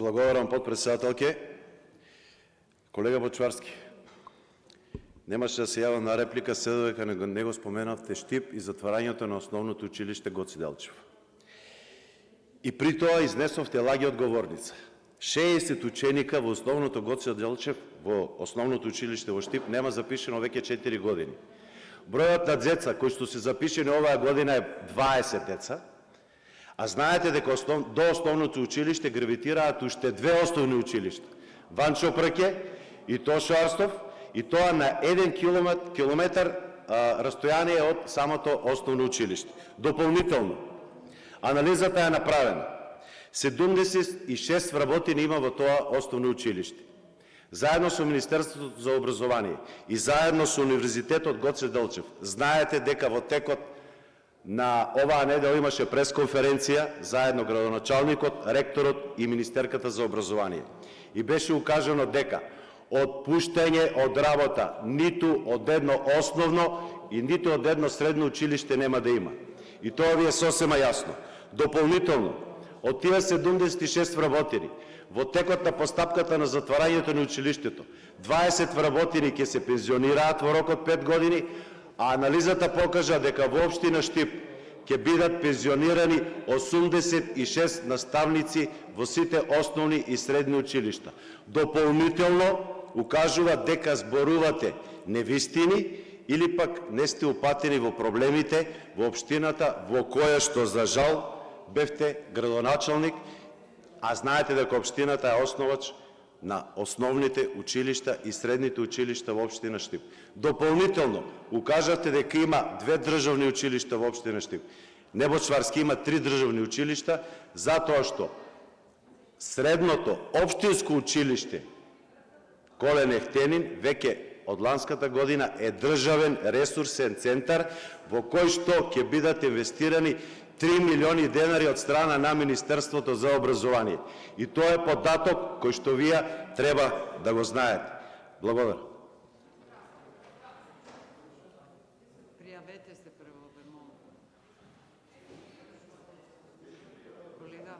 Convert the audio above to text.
Благодарам, подпредседателке. Колега Бочварски, немаше да се јавам на реплика, се додека не го споменавте Штип и затварањето на основното училиште Гоце Делчев. И при тоа изнесовте лаги од говорница. 60 ученика во основното Гоце Делчев, во основното училиште во Штип, нема запишено веќе 4 години. Бројот на деца кои што се запишени оваа година е 20 деца, а знаете дека до основното училиште гравитираат уште две основни училишта. Ванчо Прке и Тошо Арстов, и тоа на 1 километар растојание од самото основно училиште. Дополнително, анализата е направена. 76 вработени има во тоа основно училиште. Заедно со Министерството за образование и заедно со Универзитетот Гоце Делчев, знаете дека во текот на оваа недела имаше пресконференција, заедно градоначалникот, ректорот и Министерката за образование. И беше укажано дека отпуштање од работа ниту од едно основно и ниту од едно средно училиште нема да има. И тоа ви е сосема јасно. Дополнително, од тие 76 вработени, во текот на постапката на затварањето на училиштето, 20 вработени ќе се пензионираат во рок од 5 години, а анализата покажа дека во општина Штип ќе бидат пензионирани 86 наставници во сите основни и средни училишта. Дополнително укажува дека зборувате невистини или пак не сте упатени во проблемите во општината во која што за жал бевте градоначалник, а знаете дека општината е основач на основните училишта и средните училишта во општина Штип. Дополнително укажавте дека има 2 државни училишта во општина Штип. Не Бочварски, има 3 државни училишта, затоа што средното општинско училиште Колен Ехтенин веќе од ланската година е државен ресурсен центар во кој што ќе бидат инвестирани 3 милиони денари од страна на Министерството за образование. И тоа е податок кој што вие треба да го знаете. Благодарам. Пријавете се прво, бе молам. Колега.